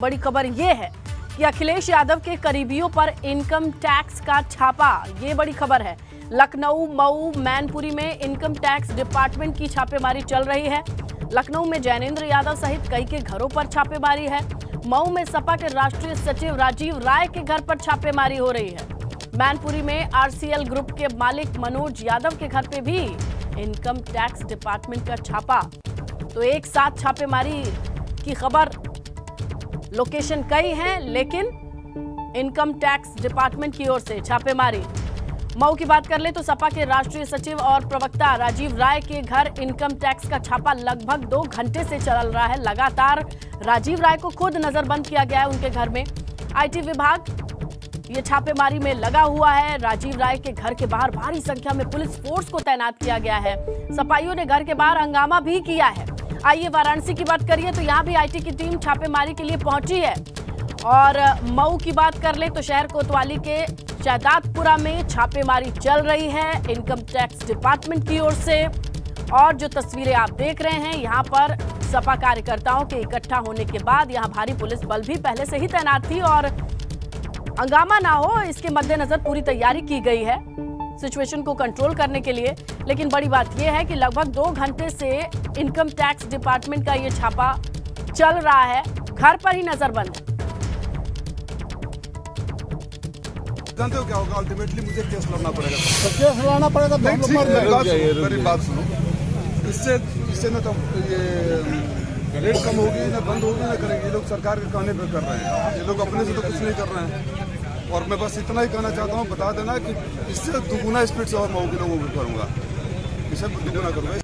बड़ी खबर ये है कि अखिलेश यादव के करीबियों पर इनकम टैक्स का छापा। ये बड़ी खबर है। लखनऊ, मऊ, मैनपुरी में इनकम टैक्स डिपार्टमेंट की छापेमारी चल रही है। लखनऊ में जैनेंद्र यादव सहित कई के घरों पर छापेमारी है। मऊ में सपा के राष्ट्रीय सचिव राजीव राय के घर पर छापेमारी हो रही है। मैनपुरी में आरसीएल ग्रुप के मालिक मनोज यादव के घर पे भी इनकम टैक्स डिपार्टमेंट का छापा। तो एक साथ छापेमारी की खबर। लोकेशन कई हैं, लेकिन इनकम टैक्स डिपार्टमेंट की ओर से छापेमारी। मऊ की बात कर ले तो सपा के राष्ट्रीय सचिव और प्रवक्ता राजीव राय के घर इनकम टैक्स का छापा लगभग 2 घंटे से चल रहा है। लगातार राजीव राय को खुद नजरबंद किया गया है उनके घर में। आईटी विभाग ये छापेमारी में लगा हुआ है। राजीव राय के घर के बाहर भारी संख्या में पुलिस फोर्स को तैनात किया गया है। सपाइयों ने घर के बाहर हंगामा भी किया है। आइए वाराणसी की बात करिए तो यहाँ भी आईटी की टीम छापेमारी के लिए पहुंची है। और मऊ की बात कर ले तो शहर कोतवाली के शहजादपुरा में छापेमारी चल रही है इनकम टैक्स डिपार्टमेंट की ओर से। और जो तस्वीरें आप देख रहे हैं, यहाँ पर सपा कार्यकर्ताओं के इकट्ठा होने के बाद यहाँ भारी पुलिस बल भी पहले से ही तैनात थी और हंगामा ना हो इसके मद्देनजर पूरी तैयारी की गई है सिचुएशन को कंट्रोल करने के लिए। लेकिन बड़ी बात यह है कि लगभग 2 घंटे से इनकम टैक्स डिपार्टमेंट का ये छापा चल रहा है। घर पर ही नजरबंद है। जानते हो क्या होगा? अल्टीमेटली मुझे केस लड़ना पड़ेगा। तो केस लड़ना पड़ेगा तो हम लोग मेरी बात सुनो। इससे ना तो ये रेट कम होगी, ना बंद होगी, ना करेंगे। ये लोग सरकार के कहने पर कर रहे हैं। ये लोग अपने से तो कुछ नहीं कर रहे हैं। और मैं बस इतना ही कहना चाहता हूँ, बता देना कि इससे दुगुना स्पीड से और मऊ के लोगों को करूँगा, इसे दुगुना करूँगा।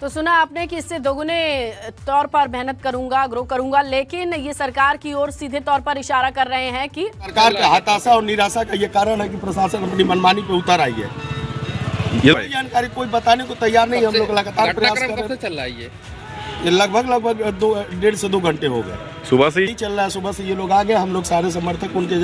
तो सुना आपने कि इससे दोगुने तौर पर मेहनत करूंगा, ग्रो करूंगा। लेकिन ये सरकार की ओर सीधे तौर पर इशारा कर रहे हैं कि सरकार का हताशा और निराशा का ये कारण है कि प्रशासन अपनी मनमानी पे उतर आई है। ये जानकारी कोई बताने को तैयार नहीं है। हम लोग लगातार प्रयास कर रहे हैं। चल रहा है ये लगभग 1.5 से 2 घंटे हो गए। सुबह से ही चल रहा है। सुबह से ये लोग आ गए। हम लोग सारे समर्थक उनके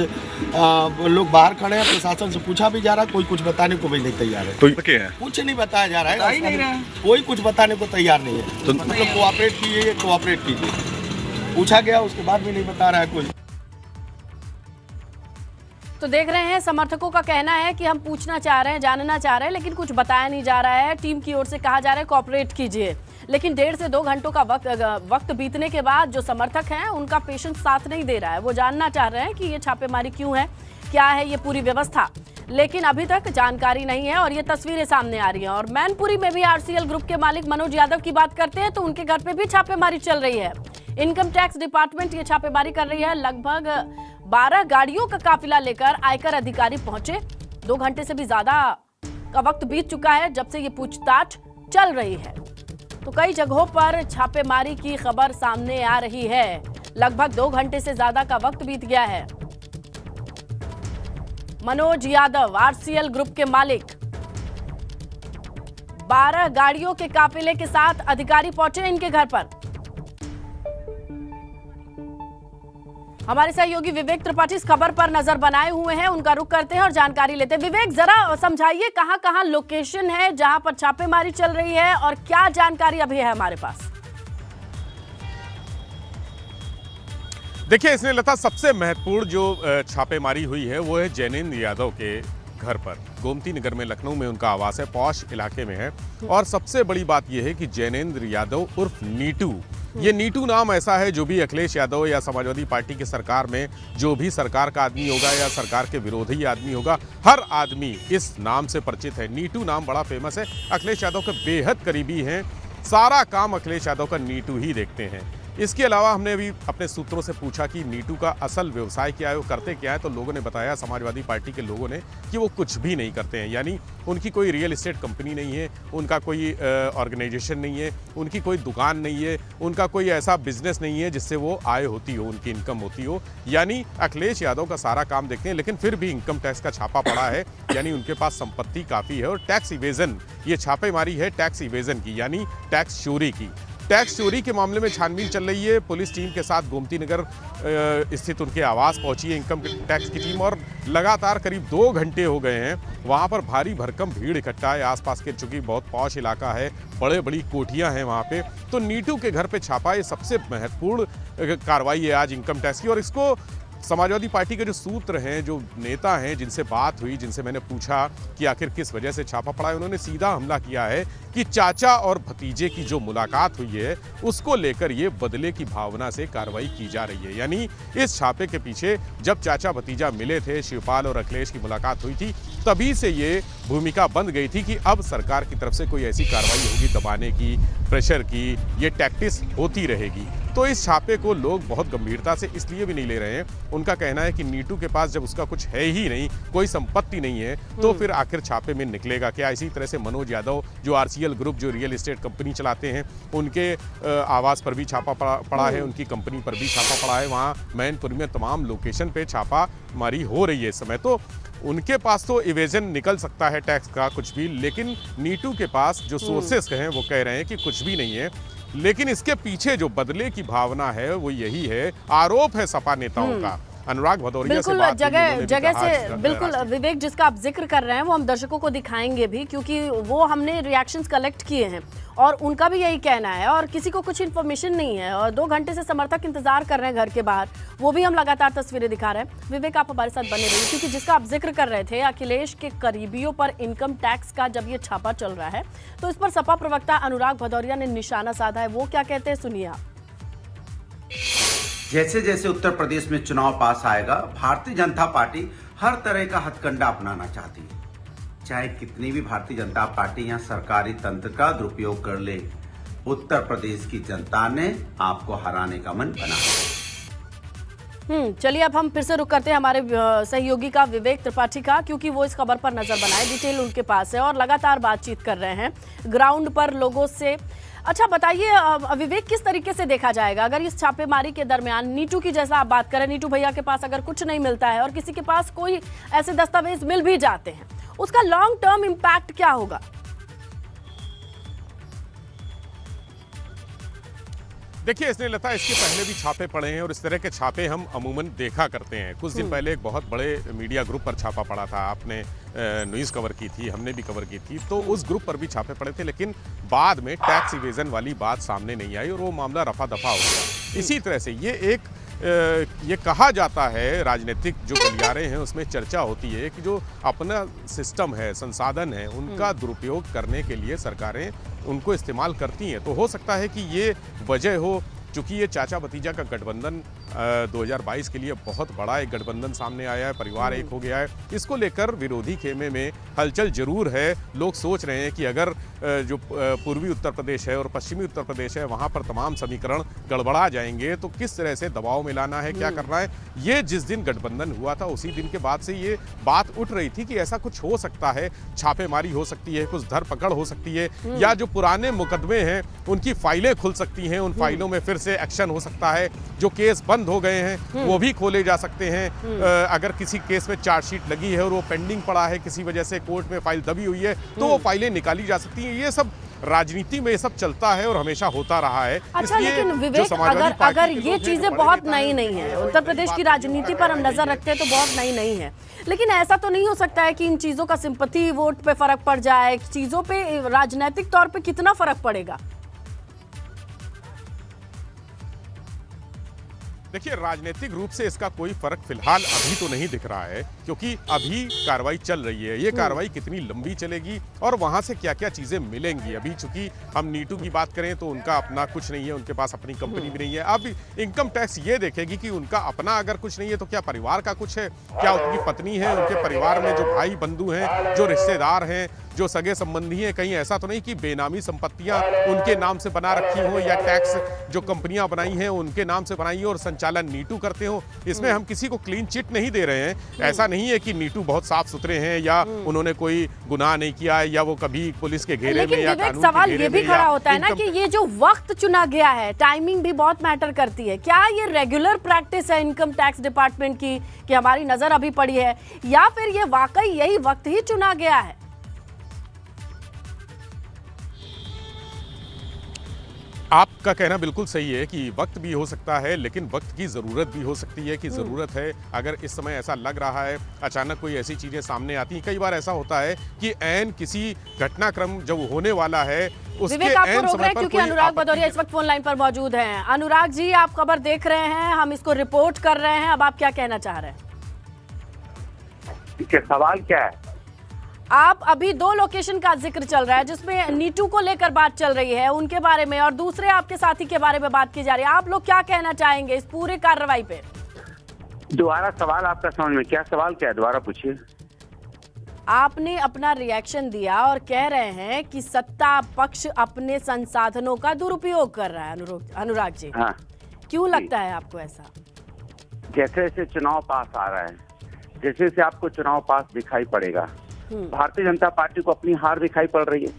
लोग बाहर खड़े हैं। प्रशासन से पूछा भी जा रहा है, कोई कुछ बताने को भी नहीं तैयार है। तो क्या है? कुछ नहीं बताया जा रहा है। कोई कुछ बताने को तैयार नहीं है। तो मतलब कोऑपरेट कीजिए, कोऑपरेट कीजिए। पूछा गया, उसके बाद भी नहीं बता रहा है कोई। तो देख रहे हैं समर्थकों का कहना है कि हम पूछना चाह रहे हैं, जानना चाह रहे हैं, लेकिन कुछ बताया नहीं जा रहा है। टीम की ओर से कहा जा रहा है कोऑपरेट कीजिए। लेकिन 1.5 से 2 घंटों का वक्त बीतने के बाद जो समर्थक हैं उनका पेशेंस साथ नहीं दे रहा है। वो जानना चाह रहे हैं कि ये छापेमारी क्यों है, क्या है ये पूरी व्यवस्था। लेकिन अभी तक जानकारी नहीं है और ये तस्वीरें सामने आ रही हैं। और मैनपुरी में भी आरसीएल ग्रुप के मालिक मनोज यादव की बात करते हैं तो उनके घर पे भी छापेमारी चल रही है। इनकम टैक्स डिपार्टमेंट ये छापेमारी कर रही है। लगभग 12 गाड़ियों का काफिला लेकर आयकर अधिकारी पहुंचे। 2 घंटे से भी ज्यादा का वक्त बीत चुका है जब से ये पूछताछ चल रही है। तो कई जगहों पर छापेमारी की खबर सामने आ रही है। लगभग 2 घंटे से ज्यादा का वक्त बीत गया है। मनोज यादव आरसीएल ग्रुप के मालिक, 12 गाड़ियों के काफिले के साथ अधिकारी पहुंचे इनके घर पर। हमारे सहयोगी विवेक त्रिपाठी इस खबर पर नजर बनाए हुए हैं। उनका रुख करते हैं और जानकारी लेते हैं। विवेक, जरा समझाइए कहां-कहां लोकेशन है जहां पर छापेमारी चल रही है और क्या जानकारी अभी है हमारे पास? देखिए, इसमें लता सबसे महत्वपूर्ण जो छापेमारी हुई है वो है जैनेंद्र यादव के घर पर। गोमती नगर में, लखनऊ में उनका आवास है, पॉश इलाके में है। और सबसे बड़ी बात यह है कि जैनेंद्र यादव उर्फ नीटू, ये नीटू नाम ऐसा है जो भी अखिलेश यादव या समाजवादी पार्टी की सरकार में जो भी सरकार का आदमी होगा या सरकार के विरोधी आदमी होगा, हर आदमी इस नाम से परिचित है। नीटू नाम बड़ा फेमस है। अखिलेश यादव के बेहद करीबी हैं। सारा काम अखिलेश यादव का नीटू ही देखते हैं। इसके अलावा हमने अभी अपने सूत्रों से पूछा कि नीटू का असल व्यवसाय क्या है, वो करते क्या है, तो लोगों ने बताया, समाजवादी पार्टी के लोगों ने, कि वो कुछ भी नहीं करते हैं। यानी उनकी कोई रियल एस्टेट कंपनी नहीं है, उनका कोई ऑर्गेनाइजेशन नहीं है, उनकी कोई दुकान नहीं है, उनका कोई ऐसा बिजनेस नहीं है जिससे वो आय होती हो, उनकी इनकम होती हो। यानी अखिलेश यादव का सारा काम देखते हैं। लेकिन फिर भी इनकम टैक्स का छापा पड़ा है। यानी उनके पास संपत्ति काफ़ी है। और टैक्स इवेजन, ये छापेमारी है टैक्स इवेजन की, यानी टैक्स चोरी की। टैक्स चोरी के मामले में छानबीन चल रही है। पुलिस टीम के साथ गोमती नगर स्थित उनके आवास पहुंची है इनकम टैक्स की टीम, और लगातार करीब 2 घंटे हो गए हैं वहां पर भारी भरकम भीड़ इकट्ठा है। आसपास के चूंकि बहुत पॉश इलाका है, बड़े बड़ी कोठियां हैं वहां पे, तो नीटू के घर पे छापा ये सबसे महत्वपूर्ण कार्रवाई है आज इनकम टैक्स की। और इसको समाजवादी पार्टी के जो सूत्र हैं, जो नेता हैं, जिनसे बात हुई, जिनसे मैंने पूछा कि आखिर किस वजह से छापा पड़ा है, उन्होंने सीधा हमला किया है कि चाचा और भतीजे की जो मुलाकात हुई है उसको लेकर ये बदले की भावना से कार्रवाई की जा रही है। यानी इस छापे के पीछे जब चाचा भतीजा मिले थे, शिवपाल और अखिलेश की मुलाकात हुई थी, तभी से ये भूमिका बन गई थी कि अब सरकार की तरफ से कोई ऐसी कार्रवाई होगी दबाने की, प्रेशर की, ये टैक्टिस होती रहेगी। तो इस छापे को लोग बहुत गंभीरता से इसलिए भी नहीं ले रहे हैं, उनका कहना है कि नीटू के पास जब उसका कुछ है ही नहीं, कोई संपत्ति नहीं है, तो फिर आखिर छापे में निकलेगा क्या। इसी तरह से मनोज यादव जो आरसीएल ग्रुप, जो रियल एस्टेट कंपनी चलाते हैं, उनके आवास पर भी छापा पड़ा है, उनकी कंपनी पर भी छापा पड़ा है। वहाँ मैनपुरी में तमाम लोकेशन पे छापा मारी हो रही है इस समय। तो उनके पास तो इवेजन निकल सकता है टैक्स का कुछ भी, लेकिन नीटू के पास जो सोर्सेस हैं वो कह रहे हैं कि कुछ भी नहीं है। लेकिन इसके पीछे जो बदले की भावना है वो यही है, आरोप है सपा नेताओं का। अनुराग भदौरिया से बात जगह से बिल्कुल विवेक, जिसका आप जिक्र कर रहे हैं वो हम दर्शकों को दिखाएंगे भी, क्योंकि वो हमने रिएक्शंस कलेक्ट किए हैं और उनका भी यही कहना है, और किसी को कुछ इन्फॉर्मेशन नहीं है, और 2 घंटे से समर्थक इंतजार कर रहे हैं घर के बाहर, वो भी हम लगातार तस्वीरें दिखा रहे हैं। विवेक, आप हमारे साथ बने रहिए, क्योंकि जिसका आप जिक्र कर रहे थे, अखिलेश के करीबियों पर इनकम टैक्स का जब ये छापा चल रहा है, तो इस पर सपा प्रवक्ता अनुराग भदौरिया ने निशाना साधा है। वो क्या कहते हैं, सुनिए आप। जैसे जैसे उत्तर प्रदेश में चुनाव पास आएगा, भारतीय जनता पार्टी हर तरह का हथकंडा अपनाना चाहती है। चाहे कितनी भी भारतीय जनता पार्टी यहाँ सरकारी तंत्र का दुरुपयोग कर ले, उत्तर प्रदेश की जनता ने आपको हराने का मन बना है। चलिए अब हम फिर से रुक करते हैं हमारे सहयोगी का, विवेक त्रिपाठी का, क्योंकि वो इस खबर पर नजर बनाए, डिटेल उनके पास है और लगातार बातचीत कर रहे हैं ग्राउंड पर लोगों से। अच्छा बताइए विवेक, किस तरीके से देखा जाएगा अगर इस छापेमारी के दरमियान नीटू की, जैसा आप बात करें, नीटू भैया के पास अगर कुछ नहीं मिलता है और किसी के पास कोई ऐसे दस्तावेज मिल भी जाते हैं, उसका लॉन्ग टर्म इम्पैक्ट क्या होगा? देखिए स्नेहलता, इसके पहले भी छापे पड़े हैं और इस तरह के छापे हम अमूमन देखा करते हैं। कुछ दिन पहले एक बहुत बड़े मीडिया ग्रुप पर छापा पड़ा था, आपने न्यूज़ कवर की थी, हमने भी कवर की थी, तो उस ग्रुप पर भी छापे पड़े थे, लेकिन बाद में टैक्स इवेजन वाली बात सामने नहीं आई और वो मामला रफा दफा हो गया। इसी तरह से ये कहा जाता है, राजनीतिक जो गलियारे हैं उसमें चर्चा होती है कि जो अपना सिस्टम है, संसाधन है, उनका दुरुपयोग करने के लिए सरकारें उनको इस्तेमाल करती हैं। तो हो सकता है कि ये वजह हो, चूँकि ये चाचा भतीजा का गठबंधन 2022 के लिए बहुत बड़ा एक गठबंधन सामने आया है, परिवार एक हो गया है, इसको लेकर विरोधी खेमे में हलचल जरूर है। लोग सोच रहे हैं कि अगर जो पूर्वी उत्तर प्रदेश है और पश्चिमी उत्तर प्रदेश है, वहाँ पर तमाम समीकरण गड़बड़ा जाएंगे, तो किस तरह से दबाव में लाना है, क्या करना है। ये जिस दिन गठबंधन हुआ था उसी दिन के बाद से ये बात उठ रही थी कि ऐसा कुछ हो सकता है, छापेमारी हो सकती है, कुछ धरपकड़ हो सकती है, या जो पुराने मुकदमे हैं उनकी फाइलें खुल सकती हैं, उन फाइलों में फिर से एक्शन हो सकता है, जो केस बंद हो गए हैं वो भी खोले जा सकते हैं। अगर किसी केस में चार्जशीट लगी है और वो पेंडिंग पड़ा है, किसी वजह से कोर्ट में फाइल दबी हुई है, तो वो फाइलें निकाली जा सकती हैं। ये सब राजनीति में ये सब चलता है और हमेशा होता रहा है। अच्छा, लेकिन विवेक, अगर ये चीजें बहुत नई नहीं है, उत्तर प्रदेश की राजनीति पर हम नजर रखते हैं तो बहुत नई नहीं है, लेकिन ऐसा तो नहीं हो सकता है कि इन चीजों का सिंपैथी वोट पे फर्क पड़ जाए, चीजों पे राजनीतिक तौर पे कितना फर्क पड़ेगा? देखिए राजनीतिक रूप से इसका कोई फर्क फिलहाल अभी तो नहीं दिख रहा है, क्योंकि अभी कार्रवाई चल रही है। ये कार्रवाई कितनी लंबी चलेगी और वहां से क्या क्या चीजें मिलेंगी, अभी चूंकि हम नीटू की बात करें तो उनका अपना कुछ नहीं है, उनके पास अपनी कंपनी भी नहीं है। अब इनकम टैक्स ये देखेगी कि उनका अपना अगर कुछ नहीं है तो क्या परिवार का कुछ है, क्या उनकी पत्नी है, उनके परिवार में जो भाई बंधु हैं, जो रिश्तेदार हैं, जो सगे संबंधी हैं, कहीं ऐसा तो नहीं कि बेनामी संपत्तियां उनके नाम से बना रखी हो, या टैक्स जो कंपनियां बनाई हैं उनके नाम से बनाई हो और संचालन नीटू करते हो। इसमें हम किसी को क्लीन चिट नहीं दे रहे हैं। ऐसा नहीं है कि नीटू बहुत साफ सुथरे हैं या उन्होंने कोई गुनाह नहीं किया है या वो कभी पुलिस के घेरे में या कानून सवाल ये भी खड़ा होता है ना कि ये जो वक्त चुना गया है, टाइमिंग भी बहुत मैटर करती है। क्या ये रेगुलर प्रैक्टिस है इनकम टैक्स डिपार्टमेंट की कि हमारी नजर अभी पड़ी है, या फिर ये वाकई यही वक्त ही चुना गया है? आपका कहना बिल्कुल सही है कि वक्त भी हो सकता है, लेकिन वक्त की ज़रूरत भी हो सकती है कि ज़रूरत है। अगर इस समय ऐसा लग रहा है, अचानक कोई ऐसी चीज़ें सामने आती हैं, कई बार ऐसा होता है कि ऐन किसी घटनाक्रम जब होने वाला है उसके विवेक आपको ऐन रोक रहे समय हैं पर क्योंकि कोई अनुराग भदौरिया इस वक्त फोन लाइन पर मौजूद हैं। अनुराग जी, आप खबर देख रहे हैं, हम इसको रिपोर्ट कर रहे हैं, अब आप क्या कहना चाह रहे हैं? ठीक है, सवाल क्या है? आप अभी 2 लोकेशन का जिक्र चल रहा है जिसमें नीटू को लेकर बात चल रही है, उनके बारे में, और दूसरे आपके साथी के बारे में बात की जा रही है। आप लोग क्या कहना चाहेंगे इस पूरे कार्रवाई पे? दोबारा सवाल आपका समझ में, क्या सवाल क्या है, दोबारा पूछिए। आपने अपना रिएक्शन दिया और कह रहे हैं कि सत्ता पक्ष अपने संसाधनों का दुरुपयोग कर रहा है। अनुराग जी, हाँ, क्यों लगता है आपको ऐसा? जैसे जैसे चुनाव पास आ रहा है, जैसे जैसे आपको चुनाव पास दिखाई पड़ेगा, भारतीय जनता पार्टी को अपनी हार दिखाई पड़ रही है।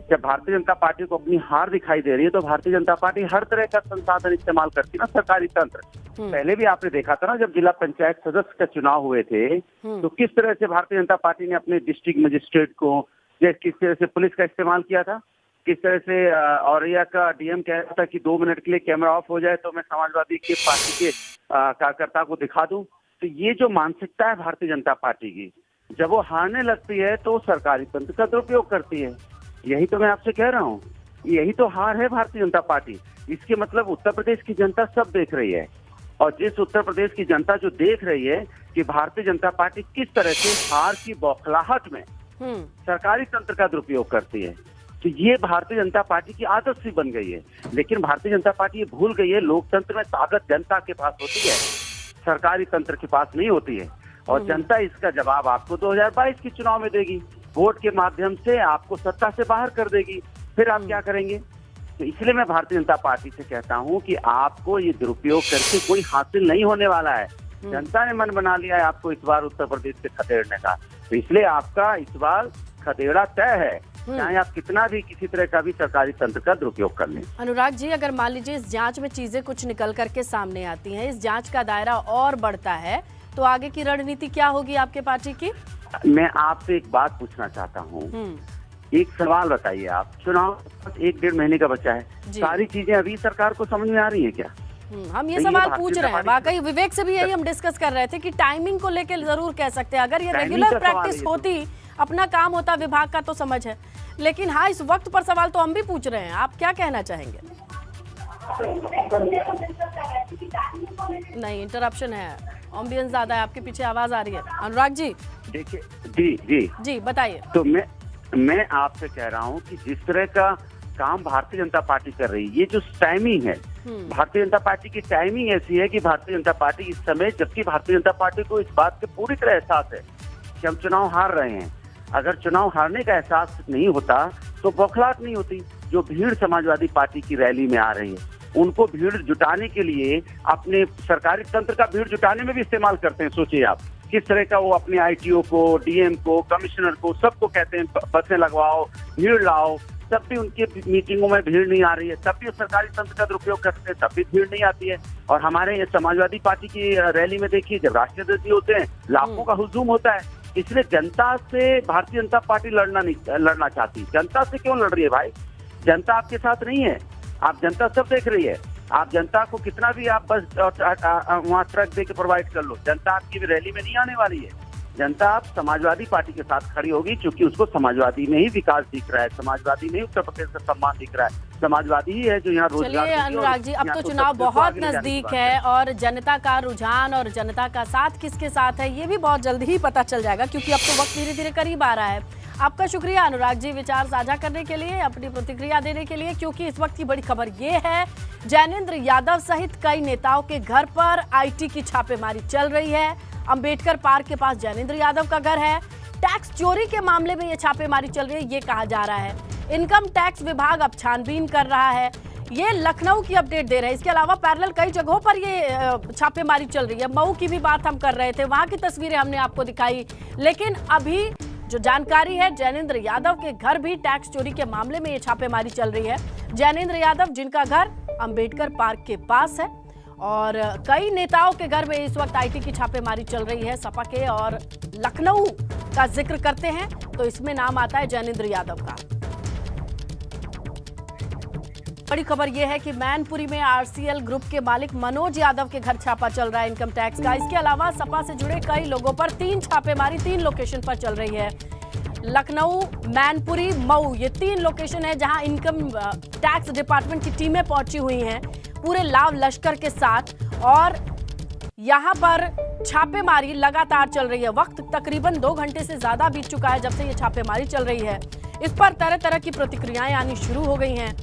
जब भारतीय जनता पार्टी को अपनी हार दिखाई दे रही है तो भारतीय जनता पार्टी हर तरह का संसाधन इस्तेमाल करती है ना, सरकारी तंत्र। पहले भी आपने देखा था ना, जब जिला पंचायत सदस्य का चुनाव हुए थे तो किस तरह से भारतीय जनता पार्टी ने अपने डिस्ट्रिक्ट मजिस्ट्रेट को, किस तरह से पुलिस का इस्तेमाल किया था, किस तरह से औरैया का डीएम कह रहा था कि 2 मिनट के लिए कैमरा ऑफ हो जाए तो मैं समाजवादी के पार्टी के कार्यकर्ता को दिखा दूं। तो ये जो मानसिकता है भारतीय जनता पार्टी की, जब वो हारने लगती है तो सरकारी तंत्र का दुरुपयोग करती है। यही तो मैं आपसे कह रहा हूँ, यही तो हार है भारतीय जनता पार्टी। इसके मतलब उत्तर प्रदेश की जनता सब देख रही है, और जिस उत्तर प्रदेश की जनता जो देख रही है कि भारतीय जनता पार्टी किस तरह से हार की बौखलाहट में सरकारी तंत्र का दुरुपयोग करती है, तो ये भारतीय जनता पार्टी की आदत सी बन गई है। लेकिन भारतीय जनता पार्टी ये भूल गई है, लोकतंत्र में ताकत जनता के पास होती है, सरकारी तंत्र के पास नहीं होती है। और जनता इसका जवाब आपको 2022 के चुनाव में देगी, वोट के माध्यम से आपको सत्ता से बाहर कर देगी। फिर आप क्या करेंगे? तो इसलिए मैं भारतीय जनता पार्टी से कहता हूं कि आपको ये दुरुपयोग करके कोई हासिल नहीं होने वाला है। जनता ने मन बना लिया है आपको इस बार उत्तर प्रदेश से खदेड़ने का, तो इसलिए आपका इस बार खदेड़ा तय है, चाहे आप कितना भी किसी तरह का भी सरकारी तंत्र का दुरुपयोग कर लें। अनुराग जी, अगर मान लीजिए इस जांच में चीजें कुछ निकल करके सामने आती हैं, इस जांच का दायरा और बढ़ता है, तो आगे की रणनीति क्या होगी आपके पार्टी की? मैं आपसे एक बात पूछना चाहता हूँ, एक सवाल बताइए आप, चुनाव 1-1.5 महीने का बचा है, सारी चीजें अभी सरकार को समझ में आ रही है क्या? हम ये सवाल पूछ रहे हैं, वाकई विवेक से भी यही हम डिस्कस कर रहे थे कि टाइमिंग को लेकर जरूर कह सकते हैं, अगर ये रेगुलर प्रैक्टिस होती, अपना काम होता विभाग का तो समझ है, लेकिन हाँ इस वक्त पर सवाल तो हम भी पूछ रहे हैं। आप क्या कहना चाहेंगे? नहीं, इंटरप्शन है, एम्बियंस ज्यादा है, आपके पीछे आवाज आ रही है। अनुराग जी देखिए, जी जी बताइए। तो मैं आपसे कह रहा हूँ कि जिस तरह का काम भारतीय जनता पार्टी कर रही है, ये जो टाइमिंग है, भारतीय जनता पार्टी की टाइमिंग ऐसी है कि भारतीय जनता पार्टी इस समय, जबकि भारतीय जनता पार्टी को इस बात का पूरी तरह एहसास है कि हम चुनाव हार रहे हैं, अगर चुनाव हारने का एहसास नहीं होता तो बौखलाहट नहीं होती। जो भीड़ समाजवादी पार्टी की रैली में आ रही है, उनको भीड़ जुटाने के लिए अपने सरकारी तंत्र का भीड़ जुटाने में भी इस्तेमाल करते हैं। सोचिए आप किस तरह का वो अपने आईटीओ को, डीएम को, कमिश्नर को, सबको कहते हैं बसें लगवाओ, भीड़ लाओ, तब भी उनकी मीटिंगों में भीड़ नहीं आ रही है, तब भी सरकारी तंत्र का दुरुपयोग करते हैं, तब भी भीड़ नहीं आती है। और हमारे समाजवादी पार्टी की रैली में देखिए, जब राष्ट्रीय अध्यक्ष होते हैं लाखों का हुजूम होता है। इसलिए जनता से भारतीय जनता पार्टी लड़ना चाहती। जनता से क्यों लड़ रही है भाई? जनता आपके साथ नहीं है, आप जनता सब देख रही है। आप जनता को कितना भी आप बस वहाँ ट्रक दे के प्रोवाइड कर लो, जनता आपकी रैली में नहीं आने वाली है। जनता आप समाजवादी पार्टी के साथ खड़ी होगी, क्योंकि उसको समाजवादी में ही विकास दिख रहा है, समाजवादी में ही उत्तर प्रदेश का सम्मान दिख रहा है, समाजवादी ही है जो यहाँ रोजगार। चलिए अनुराग जी, अब तो चुनाव बहुत नजदीक है और जनता का रुझान और जनता का साथ किसके साथ है ये भी बहुत जल्द ही पता चल जाएगा, क्योंकि अब तो वक्त धीरे धीरे करीब आ रहा है। आपका शुक्रिया अनुराग जी, विचार साझा करने के लिए, अपनी प्रतिक्रिया देने के लिए, क्योंकि इस वक्त की बड़ी खबर ये है, जैनेंद्र यादव सहित कई नेताओं के घर पर आईटी की छापेमारी चल रही है। अंबेडकर पार्क के पास जैनेंद्र यादव का घर है। टैक्स चोरी के मामले में ये छापेमारी चल रही है, ये कहा जा रहा है। इनकम टैक्स विभाग अब छानबीन कर रहा है। ये लखनऊ की अपडेट दे रहे हैं। इसके अलावा पैरेलल कई जगहों पर ये छापेमारी चल रही है। मऊ की भी बात हम कर रहे थे, वहां की तस्वीरें हमने आपको दिखाई। लेकिन अभी जो जानकारी है, जैनेंद्र यादव के घर भी टैक्स चोरी के मामले में ये छापेमारी चल रही है। जैनेंद्र यादव जिनका घर अंबेडकर पार्क के पास है, और कई नेताओं के घर में इस वक्त आईटी की छापेमारी चल रही है। सपा के और लखनऊ का जिक्र करते हैं तो इसमें नाम आता है जैनेंद्र यादव का। बड़ी खबर यह है कि मैनपुरी में आरसीएल ग्रुप के मालिक मनोज यादव के घर छापा चल रहा है इनकम टैक्स का। इसके अलावा सपा से जुड़े कई लोगों पर 3 छापेमारी 3 लोकेशन पर चल रही है। लखनऊ, मैनपुरी, मऊ, ये 3 लोकेशन है जहां इनकम टैक्स डिपार्टमेंट की टीमें पहुंची हुई हैं पूरे लाव लश्कर के साथ, और यहां पर छापेमारी लगातार चल रही है। वक्त तकरीबन 2 घंटे से ज्यादा बीत चुका है जब से ये छापेमारी चल रही है। इस पर तरह तरह की प्रतिक्रियाएं आनी शुरू हो गई हैं,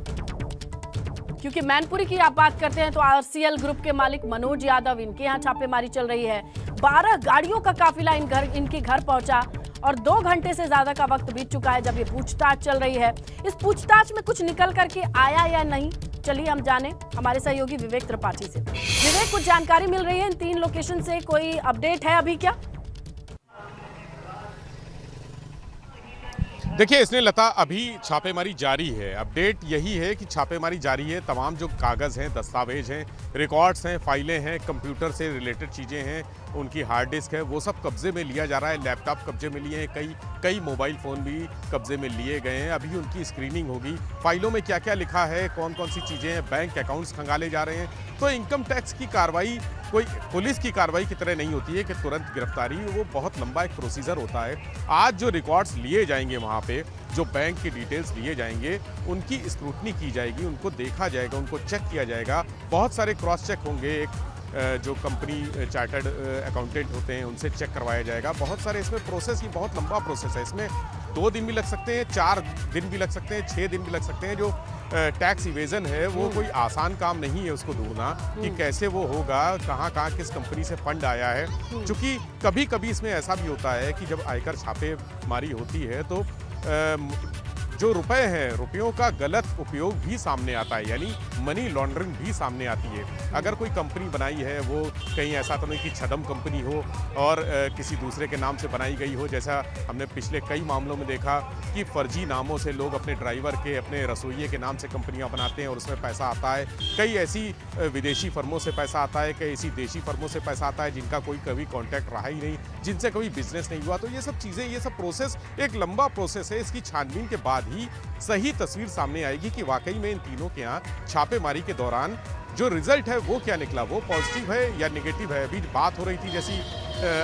क्योंकि मैनपुरी की आप बात करते हैं तो आरसीएल ग्रुप के मालिक मनोज यादव, इनके यहाँ छापेमारी चल रही है। 12 गाड़ियों का काफिला इनके घर पहुंचा और 2 घंटे से ज्यादा का वक्त बीत चुका है जब ये पूछताछ चल रही है। इस पूछताछ में कुछ निकल करके आया या नहीं, चलिए हम जाने हमारे सहयोगी विवेक त्रिपाठी से। विवेक, कुछ जानकारी मिल रही है इन 3 लोकेशन से, कोई अपडेट है अभी क्या? देखिए इसने लता, अभी छापेमारी जारी है। अपडेट यही है कि छापेमारी जारी है। तमाम जो कागज़ हैं, दस्तावेज हैं, रिकॉर्ड्स हैं, फाइलें हैं, कंप्यूटर से रिलेटेड चीज़ें हैं, उनकी हार्ड डिस्क है, वो सब कब्जे में लिया जा रहा है। लैपटॉप कब्जे में लिए हैं, कई मोबाइल फ़ोन भी कब्जे में लिए गए हैं। अभी उनकी स्क्रीनिंग होगी। फाइलों में क्या क्या लिखा है, कौन कौन सी चीज़ें हैं, बैंक अकाउंट्स खंगाले जा रहे हैं। तो इनकम टैक्स की कार्रवाई कोई पुलिस की कार्रवाई की तरह नहीं होती है कि तुरंत गिरफ्तारी, वो बहुत लंबा एक प्रोसीजर होता है। आज जो रिकॉर्ड्स लिए जाएंगे वहाँ पे, जो बैंक की डिटेल्स लिए जाएंगे, उनकी स्क्रूटनी की जाएगी, उनको देखा जाएगा, उनको चेक किया जाएगा। बहुत सारे क्रॉस चेक होंगे, एक जो कंपनी चार्टर्ड अकाउंटेंट होते हैं उनसे चेक करवाया जाएगा। बहुत सारे इसमें प्रोसेस, ये बहुत लंबा प्रोसेस है। इसमें 2 दिन भी लग सकते हैं, 4 दिन भी लग सकते हैं, 6 दिन भी लग सकते हैं। जो टैक्स इवेजन है वो कोई आसान काम नहीं है उसको ढूंढना कि कैसे वो होगा, कहाँ किस कंपनी से फंड आया है। क्योंकि कभी कभी इसमें ऐसा भी होता है कि जब आयकर छापेमारी होती है तो जो रुपए हैं, रुपयों का गलत उपयोग भी सामने आता है, यानी मनी लॉन्ड्रिंग भी सामने आती है। अगर कोई कंपनी बनाई है, वो कहीं ऐसा तो नहीं कि छदम कंपनी हो और किसी दूसरे के नाम से बनाई गई हो, जैसा हमने पिछले कई मामलों में देखा कि फर्जी नामों से लोग अपने ड्राइवर के, अपने रसोइये के नाम से कंपनियां बनाते हैं और उसमें पैसा आता है। कई ऐसी विदेशी फर्मों से पैसा आता है, कई ऐसी देशी फर्मों से पैसा आता है जिनका कोई कभी कॉन्टैक्ट रहा ही नहीं, जिनसे कभी बिजनेस नहीं हुआ। तो ये सब चीज़ें, ये सब प्रोसेस एक लंबा प्रोसेस है। इसकी छानबीन के बाद ही सही तस्वीर सामने आएगी कि वाकई में इन तीनों के यहाँ छापेमारी के दौरान जो रिजल्ट है वो क्या निकला, वो पॉजिटिव है या नेगेटिव है। अभी बात हो रही थी, जैसी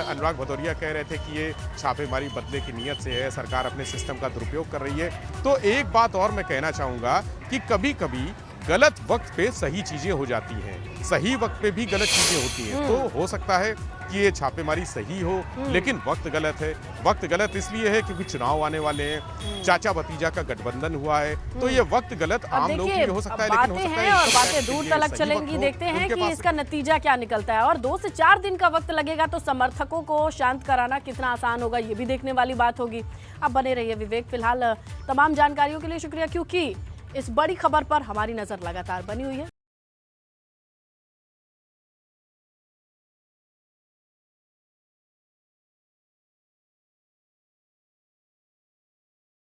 अनुराग भदौरिया कह रहे थे कि ये छापेमारी बदले की नीयत से है, सरकार अपने सिस्टम का दुरुपयोग कर रही है। तो एक बात और मैं कहना चाहूँगा कि कभी कभी गलत वक्त पे सही चीज़ें हो जाती हैं, सही वक्त पे भी गलत चीज़ें होती हैं। तो हो सकता है कि ये छापेमारी सही हो, लेकिन वक्त गलत है। वक्त गलत इसलिए है क्योंकि चुनाव आने वाले हैं, चाचा भतीजा का गठबंधन हुआ है, तो ये वक्त गलत आम लोगों के लिए हो सकता है, लेकिन हो सकता है और बातें दूर तक चलेंगी। देखते हैं कि इसका नतीजा क्या निकलता है। और 2 से 4 दिन का वक्त लगेगा तो समर्थकों को शांत कराना कितना आसान होगा, ये भी देखने वाली बात होगी। अब बने रहिए विवेक। फिलहाल तमाम जानकारियों के लिए शुक्रिया, क्योंकि इस बड़ी खबर पर हमारी नजर लगातार बनी हुई है।